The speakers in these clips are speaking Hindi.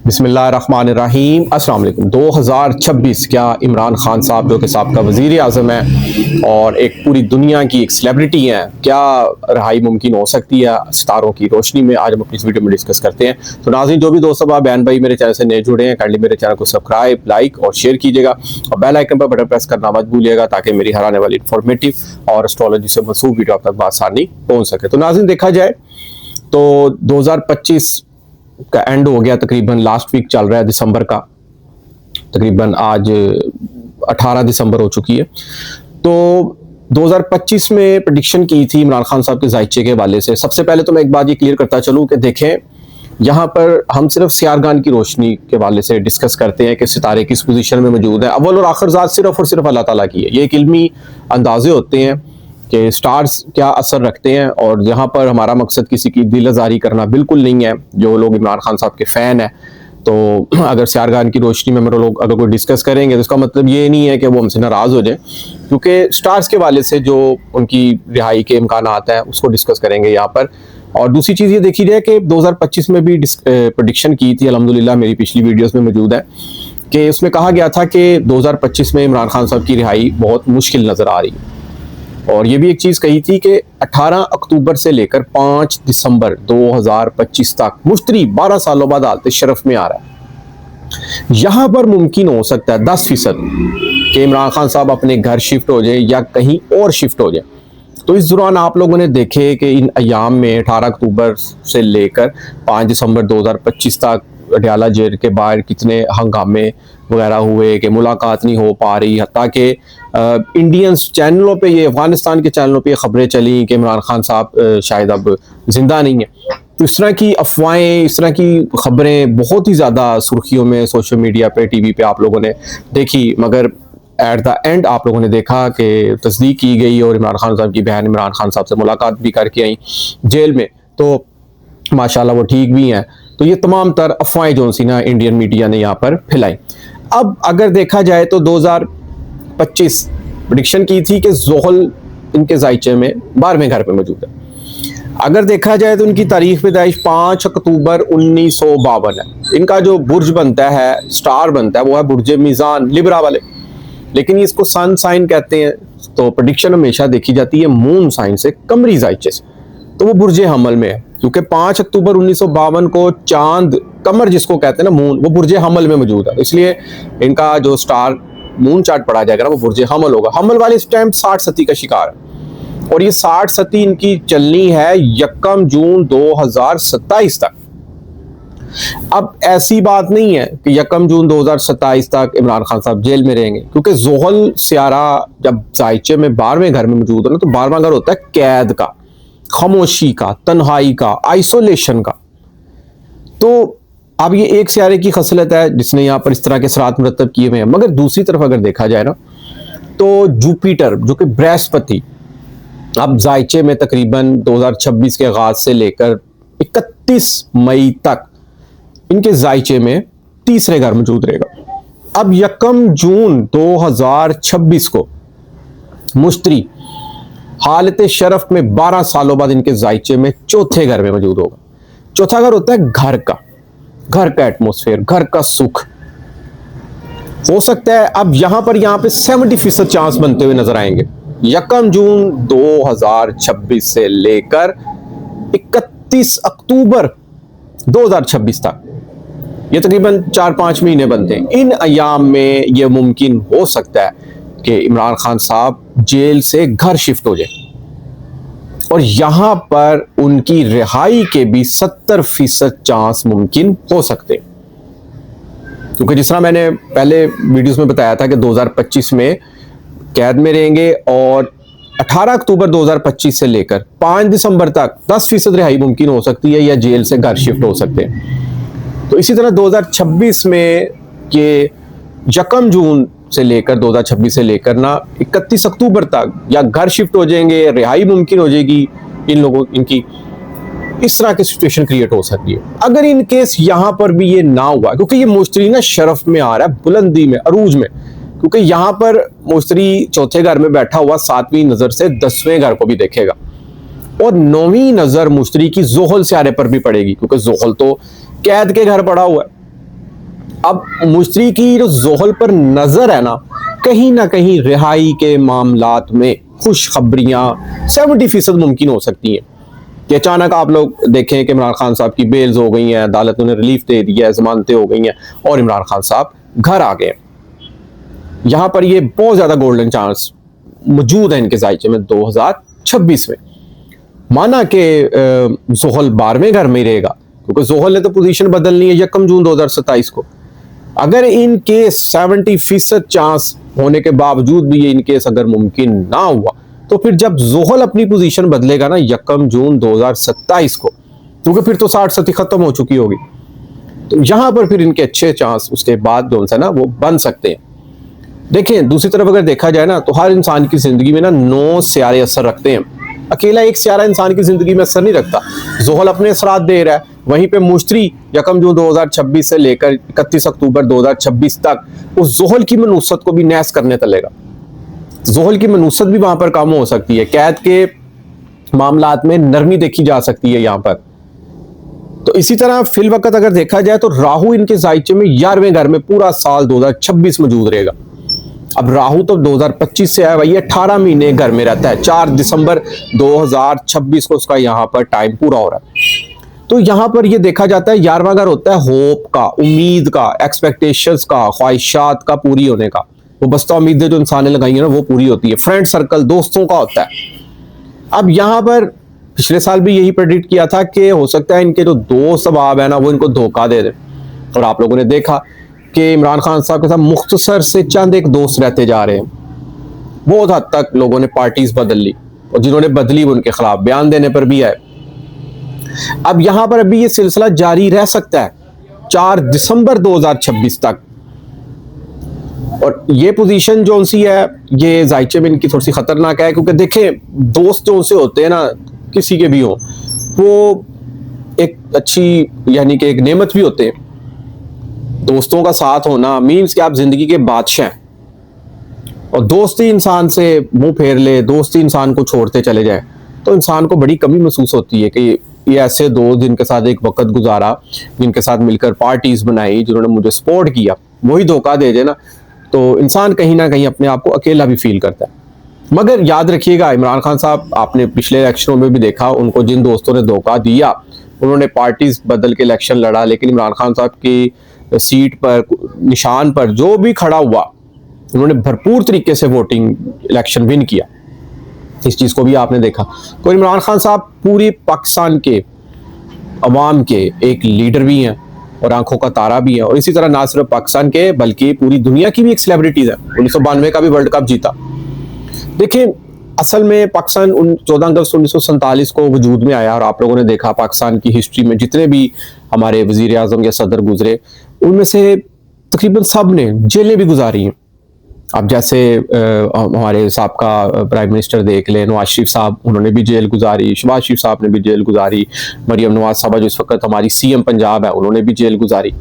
बिस्मिल्लाहिर्रहमानिर्रहीम अस्सलाम वालेकुम। 2026 क्या इमरान खान साहब जो कि साबका वज़ीर आज़म है और एक पूरी दुनिया की एक सेलिब्रिटी हैं, क्या रहाई मुमकिन हो सकती है सितारों की रोशनी में? आज हम अपनी इस वीडियो में डिस्कस करते हैं। तो नाज़रीन, जो भी दोस्त अब बयान भाई मेरे चैनल से नए जुड़े हैं, काइंडली मेरे चैनल को सब्सक्राइब, लाइक और शेयर कीजिएगा और बेल आइकन पर बटन प्रेस करना मत भूलिएगा ताकि मेरी हर आने वाली इंफॉर्मेटिव और एस्ट्रोलॉजी से मसरूफ वीडियो आप तक बआसानी पहुँच सके। तो नाज़रीन, देखा जाए तो 2025 का एंड हो गया, तकरीबन लास्ट वीक चल रहा है दिसंबर का, तकरीबन आज 18 दिसंबर हो चुकी है। तो 2025 में प्रेडिक्शन की थी इमरान खान साहब के जायचे के हवाले से। सबसे पहले तो मैं एक बात ये क्लियर करता चलूं कि देखें, यहाँ पर हम सिर्फ सियारगान की रोशनी के हवाले से डिस्कस करते हैं कि सितारे किस पोजीशन में मौजूद है। अव्वल और आखिर ज़ात सिर्फ और सिर्फ अल्लाह ताला की है। ये एक इल्मी अंदाजे होते हैं कि स्टार्स क्या असर रखते हैं, और यहाँ पर हमारा मकसद किसी की दिल आज़ारी करना बिल्कुल नहीं है। जो लोग इमरान खान साहब के फ़ैन हैं, तो अगर सियारगान की रोशनी में मेरे लोग अगर कोई डिस्कस करेंगे तो इसका मतलब ये नहीं है कि वो हमसे नाराज़ हो जाए, क्योंकि स्टार्स के वाले से जो उनकी रिहाई के इम्कानात हैं उसको डिस्कस करेंगे यहाँ पर। और दूसरी चीज़ ये देखी जाए कि 2025 में भी प्रेडिक्शन की थी, अल्हम्दुलिल्लाह मेरी पिछली वीडियोस में मौजूद है, कि उसमें कहा गया था कि 2025 में इमरान खान साहब की रिहाई बहुत मुश्किल नज़र आ रही है। और ये भी एक चीज़ कही थी कि 18 अक्टूबर से लेकर 5 दिसंबर 2025 तक मुश्तरी 12 सालों बाद हालत शरफ में आ रहा है। यहाँ पर मुमकिन हो सकता है 10% कि इमरान खान साहब अपने घर शिफ्ट हो जाए या कहीं और शिफ्ट हो जाए। तो इस दौरान आप लोगों ने देखे कि इन अयाम में 18 अक्टूबर से लेकर 5 दिसंबर 2025 तक अडयाला जेल के बाहर कितने हंगामे वगैरह हुए कि मुलाकात नहीं हो पा रही, हत्ता कि इंडियंस चैनलों पे, ये अफगानिस्तान के चैनलों पे खबरें चली कि इमरान खान साहब शायद अब जिंदा नहीं है। तो इस तरह की अफवाहें, इस तरह की खबरें बहुत ही ज़्यादा सुर्खियों में सोशल मीडिया पे, टीवी पे आप लोगों ने देखी, मगर एट द एंड आप लोगों ने देखा कि तस्दीक की गई और इमरान खान साहब की बहन इमरान खान साहब से मुलाकात भी करके आई जेल में, तो माशाल्लाह वो ठीक भी हैं। तो ये तमाम तर अफवाहें जो सी ना इंडियन मीडिया ने यहाँ पर फैलाई। अब अगर देखा जाए तो 2025 प्रेडिक्शन की थी कि जोहल इनके जायचे में 12वें घर पे मौजूद है। अगर देखा जाए तो इनकी तारीख पैदाइश 5 अक्टूबर 1952 है। इनका जो बुर्ज बनता है, स्टार बनता है, वो है बुर्ज मीज़ान, लिब्रा वाले, लेकिन ये इसको सन साइन कहते हैं। तो प्रेडिक्शन हमेशा देखी जाती है मून साइन से, कमरी जायचे से, तो वो बुर्ज हमल में है, क्योंकि 5 अक्टूबर 1952 को चांद, कमर जिसको कहते हैं ना मून, वो बुर्ज हमल में मौजूद है। इसलिए इनका जो स्टार मून चार्ट पढ़ा जाएगा ना, वो बुर्ज हमल होगा। हमल वाले इस टाइम 60 सती का शिकार है, और ये 60 सती इनकी चलनी है 1 जून 2027 तक। अब ऐसी बात नहीं है कि 1 जून 2027 तक इमरान खान साहब जेल में रहेंगे, क्योंकि जोहल सियारा जब जायचे में 12वें घर में मौजूद है ना, तो 12वां घर होता है कैद का, खामोशी का, तन्हाई का, आइसोलेशन का। तो अब ये एक सियारे की खसलत है जिसने यहाँ पर इस तरह के असरात मुरतब किए हुए हैं। मगर दूसरी तरफ अगर देखा जाए ना, तो जुपिटर जो कि बृहस्पति अब जायचे में तकरीबन 2026 के आगाज से लेकर 31 मई तक इनके जायचे में तीसरे घर मौजूद रहेगा। अब 1 जून 2026 को मुश्तरी हालत शरफ में 12 सालों बाद इनके जायचे में चौथे घर में मौजूद होगा। चौथा घर होता है घर का एटमॉस्फेयर, घर का सुख हो सकता है। अब यहाँ पे 70% चांस बनते हुए नजर आएंगे 1 जून 2026 से लेकर 31 अक्टूबर 2026 तक। ये तकरीबन 4-5 महीने बनते हैं। इन अयाम में यह मुमकिन हो सकता है कि इमरान खान साहब जेल से घर शिफ्ट हो जाए, और यहां पर उनकी रिहाई के भी 70% चांस मुमकिन हो सकते हैं, क्योंकि जिस तरह मैंने पहले वीडियोस में बताया था कि 2025 में कैद में रहेंगे, और 18 अक्टूबर 2025 से लेकर 5 दिसंबर तक 10% रिहाई मुमकिन हो सकती है, या जेल से घर शिफ्ट हो सकते हैं। तो इसी तरह 2026 में ये 1 जून से लेकर 2026 से लेकर ना 31 अक्टूबर तक या घर शिफ्ट हो जाएंगे, रिहाई मुमकिन हो जाएगी इन लोगों इनकी। इस तरह की सिचुएशन क्रिएट हो सकती है। अगर इन केस यहाँ पर भी ये ना हुआ, क्योंकि ये मुश्तरी ना शरफ में आ रहा है, बुलंदी में, अरूज में, क्योंकि यहाँ पर मुश्तरी चौथे घर में बैठा हुआ 7वीं नजर से 10वें घर को भी देखेगा, और 9वीं नजर मुश्तरी की जोहल सियारे पर भी पड़ेगी, क्योंकि जोहल तो कैद के घर पड़ा हुआ है। अब मुश्तरी की जो जोहल पर नजर है ना कहीं रिहाई के मामलात में खुशखबरियां 70% मुमकिन हो सकती हैं कि अचानक आप लोग देखें कि इमरान खान साहब की बेल्स हो गई हैं, अदालत ने रिलीफ दे दिया है, जमानतें हो गई हैं और इमरान खान साहब घर आ गए। यहां पर ये बहुत ज्यादा गोल्डन चांस मौजूद है इनके जायचे में 2026 में। माना कि जोहल 12वें घर में ही रहेगा, क्योंकि जोहल ने तो पोजीशन बदलनी है 1 जून 2027 को। अगर इन केस 70% चांस होने के बावजूद भी ये इन केस अगर मुमकिन ना हुआ, तो फिर जब जोहल अपनी पोजीशन बदलेगा ना 1 जून 2027 को, क्योंकि फिर तो 60 खत्म हो चुकी होगी, तो यहां पर फिर इनके अच्छे चांस उसके बाद जो है ना वो बन सकते हैं। देखिए दूसरी तरफ अगर देखा जाए ना, तो हर इंसान की जिंदगी में ना 9 सियारे असर रखते हैं। अकेला एक सियारा इंसान की जिंदगी में असर नहीं रखता। जोहल अपने असरात दे रहा है, वहीं पे मुश्तरी 1 जून 2026 से लेकर 31 अक्टूबर 2026 तक उस जोहल की मनूसत को भी नैस करने तलेगा। जोहल की मनूसत भी वहां पर कम हो सकती है, कैद के मामलात में नरमी देखी जा सकती है यहां पर। तो इसी तरह फिल वक्त अगर देखा जाए तो राहु इनके जायचे में 11वें घर में पूरा साल 2026 मौजूद रहेगा। अब राहु तो 2025 से आया हुआ, ये 18 महीने घर में रहता है। 4 दिसंबर 2026 को उसका यहाँ पर टाइम पूरा हो रहा है। तो यहाँ पर ये देखा जाता है 11वां घर होता है होप का, उम्मीद का, एक्सपेक्टेशंस का, ख्वाहिशात का पूरी होने का। वो बस्ता उम्मीदें जो इंसान ने लगाई है ना वो पूरी होती है। फ्रेंड सर्कल, दोस्तों का होता है। अब यहाँ पर पिछले साल भी यही प्रेडिक्ट किया था कि हो सकता है इनके जो दोस्त अहबाब है ना वो इनको धोखा दे दे, और आप लोगों ने देखा कि इमरान खान साहब के साथ मुख्तसर से चंद एक दोस्त रहते जा रहे हैं। बहुत हद तक लोगों ने पार्टीज बदल ली, और जिन्होंने बदली वो उनके खिलाफ बयान देने पर भी आए। अब यहां पर अभी ये सिलसिला जारी रह सकता है 4 दिसंबर 2026 तक। और ये पोजीशन जो सी है ये जायचे में इनकी थोड़ी सी खतरनाक है, क्योंकि देखें दोस्त जो से होते हैं ना किसी के भी हो, वो एक अच्छी यानी कि एक नेमत भी होते हैं। दोस्तों का साथ होना मीन्स कि आप जिंदगी के बादशाह हैं, और दोस्ती इंसान से मुंह फेर ले, दोस्ती इंसान को छोड़ते चले जाए, तो इंसान को बड़ी कमी महसूस होती है कि ये ऐसे दोस्त जिनके साथ एक वक्त गुजारा, जिनके साथ मिलकर पार्टीज बनाई, जिन्होंने मुझे सपोर्ट किया, वही धोखा दे जाए ना, तो इंसान कहीं ना कहीं अपने आप को अकेला भी फील करता है। मगर याद रखिएगा इमरान खान साहब, आपने पिछले इलेक्शनों में भी देखा उनको जिन दोस्तों ने धोखा दिया उन्होंने पार्टीज बदल के इलेक्शन लड़ा, लेकिन इमरान खान साहब की सीट पर, निशान पर जो भी खड़ा हुआ उन्होंने भरपूर तरीके से वोटिंग इलेक्शन विन किया। इस चीज को भी आपने देखा। तो इमरान खान साहब पूरी पाकिस्तान के अवाम के एक लीडर भी हैं और आंखों का तारा भी है, और इसी तरह ना सिर्फ पाकिस्तान के बल्कि पूरी दुनिया की भी एक सेलिब्रिटीज है। 1992 का भी वर्ल्ड कप जीता। देखिए असल में पाकिस्तान 14 अगस्त 1947 को वजूद में आया, और आप लोगों ने देखा पाकिस्तान की हिस्ट्री में जितने भी हमारे वजीर आजम या सदर गुजरे उनमें से तकरीबन सब ने जेलें भी गुजारी हैं। अब जैसे हमारे साबका प्राइम मिनिस्टर देख लें, नवाज शरीफ साहब, उन्होंने भी जेल गुजारी, शहबाज शरीफ साहब ने भी जेल गुजारी, मरियम नवाज साहबा जो इस वक्त हमारी सीएम पंजाब है उन्होंने भी जेल गुजारी।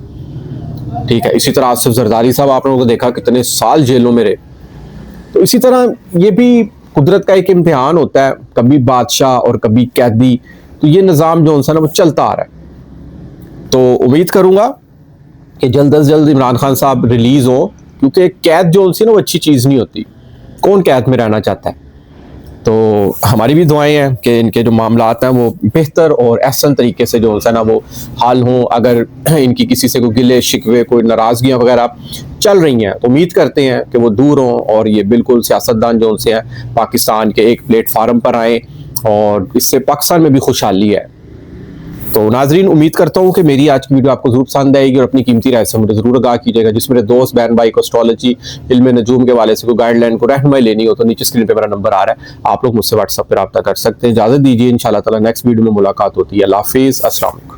ठीक है, इसी तरह आसिफ जरदारी साहब आप लोगों को देखा कितने साल जेलों में रहे। तो इसी तरह ये भी कुदरत का एक इम्तिहान होता है, कभी बादशाह और कभी कैदी। तो ये निज़ाम जो है ना वो चलता आ रहा है। तो उम्मीद करूंगा कि जल्द अज जल्द इमरान खान साहब रिलीज हो, क्योंकि कैद जो उनसे ना वो अच्छी चीज़ नहीं होती। कौन कैद में रहना चाहता है? तो हमारी भी दुआएं हैं कि इनके जो मामलात हैं वो बेहतर और एहसन तरीके से जो है ना वो हाल हों। अगर इनकी किसी से कोई गिले शिकवे, कोई नाराज़गियाँ वगैरह चल रही हैं तो उम्मीद करते हैं कि वो दूर हों, और ये बिल्कुल सियासतदान जो उनसे हैं पाकिस्तान के एक प्लेटफार्म पर आएँ, और इससे पाकिस्तान में भी खुशहाली है। तो नाजरीन, उम्मीद करता हूँ कि मेरी आज की वीडियो आपको जरूर पसंद आएगी, और अपनी कीमती राय से मुझे जरूर आगाह कीजिएगा। जिस मेरे दोस्त बहन भाई को एस्ट्रोलॉजी, इल्म नजूम के वाले से कोई गाइडलाइन को रहनुमाई लेनी हो तो नीचे स्क्रीन पे मेरा नंबर आ रहा है, आप लोग मुझसे व्हाट्सएप पर रब्ता कर सकते हैं। इजाजत दीजिए, इंशाल्लाह ताला नेक्स्ट वीडियो में मुलाकात होती है। अल्लाह हाफिज़, अस्सलाम वालेकुम।